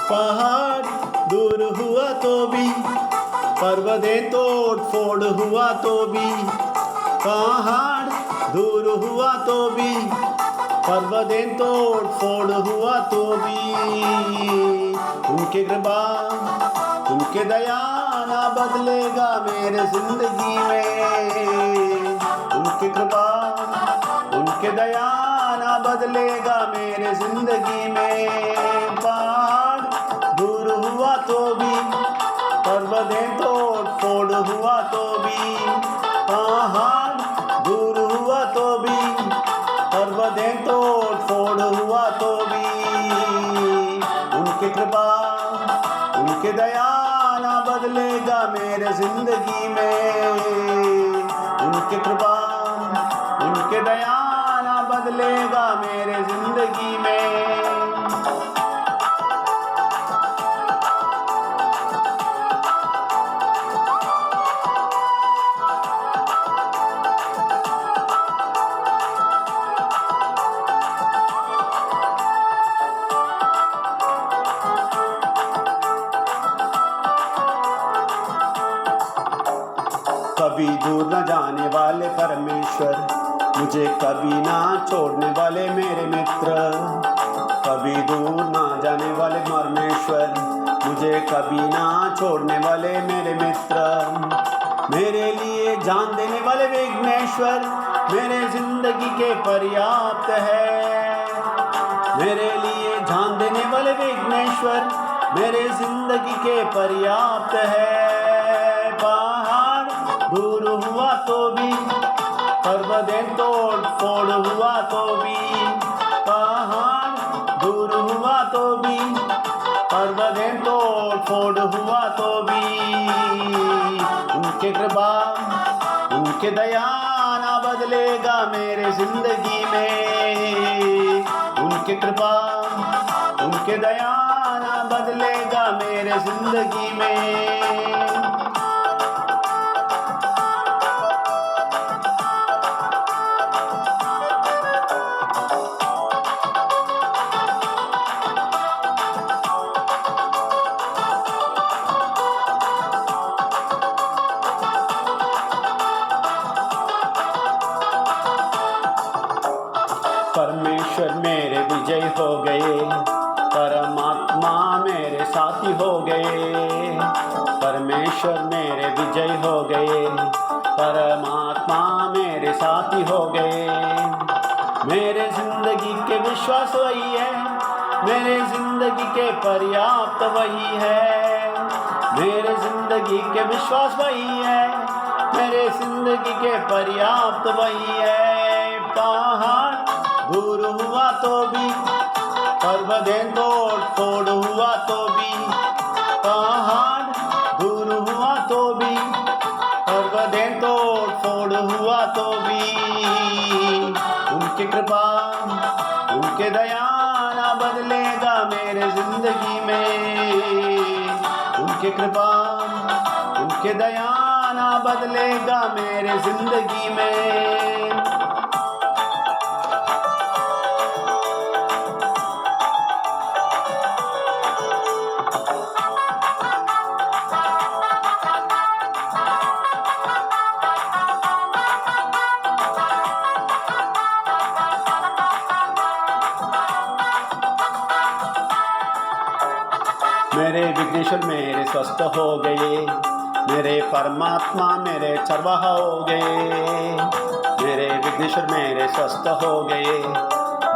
पहाड़ दूर हुआ तो भी, पर्वतें तोड़ फोड़ हुआ तो भी, पहाड़ दूर हुआ तो भी, पर्वतें तोड़ फोड़ हुआ तो भी, उनके कृपा उनके दया ना बदलेगा मेरे जिंदगी में, उनकी कृपा उनके दया ना बदलेगा मेरे जिंदगी में। पहाड़ दूर हुआ तो भी, पर्वतें तोड़ फोड़ हुआ तो भी, पहाड़ दूर हुआ तो भी, पर्वतें तोड़ फोड़ हुआ तो भी, उनकी कृपा उनके दया ना बदलेगा मेरे जिंदगी में, उनकी कृपा उनके दया ना बदलेगा मेरे जिंदगी में। कभी दूर न जाने वाले परमेश्वर, मुझे कभी ना छोड़ने वाले मेरे मित्र, कभी दूर ना जाने वाले परमेश्वर, मुझे कभी ना छोड़ने वाले मेरे मित्र, मेरे लिए जान देने वाले विघ्नेश्वर, मेरे जिंदगी के पर्याप्त है, मेरे लिए जान देने वाले विघ्नेश्वर, मेरे जिंदगी के पर्याप्त है। पहाड़ दूर हुआ तो भी, पर्वतें तोड़ फोड़ हुआ तो भी, पहाड़ दूर हुआ तो भी, पर्वतें तोड़ फोड़ हुआ तो भी, उनके कृपा उनके दया ना बदलेगा मेरे जिंदगी में, उनके कृपा उनके दया ना बदलेगा मेरे जिंदगी में। परमेश्वर मेरे विजय हो गए, परमात्मा मेरे साथी हो गए, परमेश्वर मेरे विजय हो गए, परमात्मा मेरे साथी हो गए, मेरे जिंदगी के विश्वास वही है, मेरे जिंदगी के पर्याप्त वही है, मेरे जिंदगी के विश्वास वही है, मेरे जिंदगी के पर्याप्त वही है। पहाड़ दूर हुआ तो भी, पर्वतें तोड़ फोड़ हुआ तो भी, पहाड़ दूर हुआ तो भी, पर्वतें तोड़ फोड़ हुआ तो भी, उनकी कृपा उनके दया ना बदलेगा मेरे जिंदगी में, उनकी कृपा उनके दया ना बदलेगा मेरे जिंदगी में। मेरे विघ्नेश्वर मेरे स्वस्थ हो गए, मेरे परमात्मा मेरे चरवाह हो गए, मेरे विघ्नेश्वर मेरे स्वस्थ हो गए,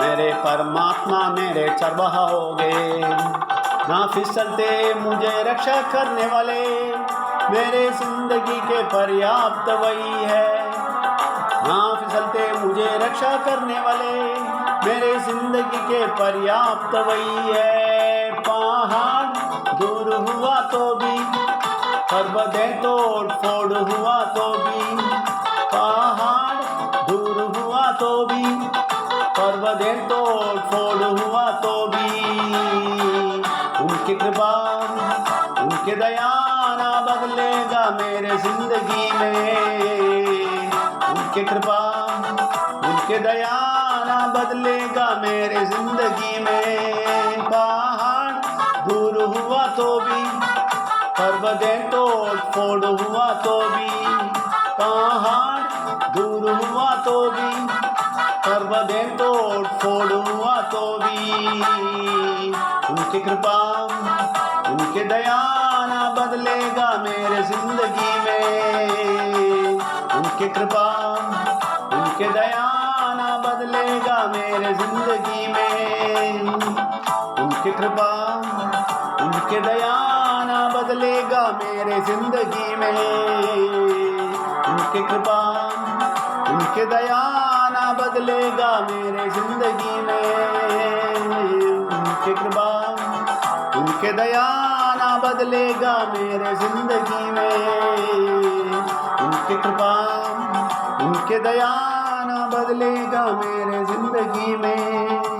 मेरे परमात्मा मेरे चरवाह हो गए, ना फिसलते मुझे रक्षा करने वाले, मेरे जिंदगी के पर्याप्त वही है, ना फिसलते मुझे रक्षा करने वाले, मेरे जिंदगी के पर्याप्त वही है। पहाड़ दूर हुआ तो भी, पर्वतें तोड़ फोड़ हुआ तो भी, पहाड़ दूर हुआ तो भी, पर्वतें तोड़ फोड़ हुआ तो भी, उनकी कृपा उनके दया ना बदलेगा मेरे जिंदगी में, उनकी कृपा उनके दया ना बदलेगा मेरे जिंदगी में। पहाड़ दूर हुआ तो भी, पर्वतें तोड़ फोड़ हुआ तो भी, पहाड़ दूर हुआ तो भी, पर्वतें तोड़ फोड़ हुआ तो भी, उनकी कृपा उनके दया ना बदलेगा मेरे जिंदगी में, उनकी कृपा उनके दया ना बदलेगा मेरे जिंदगी में, उनकी कृपा उनके दया ना बदलेगा मेरे जिंदगी में, उनकी कृपा उनके दया ना बदलेगा मेरे जिंदगी में, उनकी कृपा उनके दया ना बदलेगा मेरे जिंदगी में, उनकी कृपा उनके दया ना बदलेगा मेरे जिंदगी में।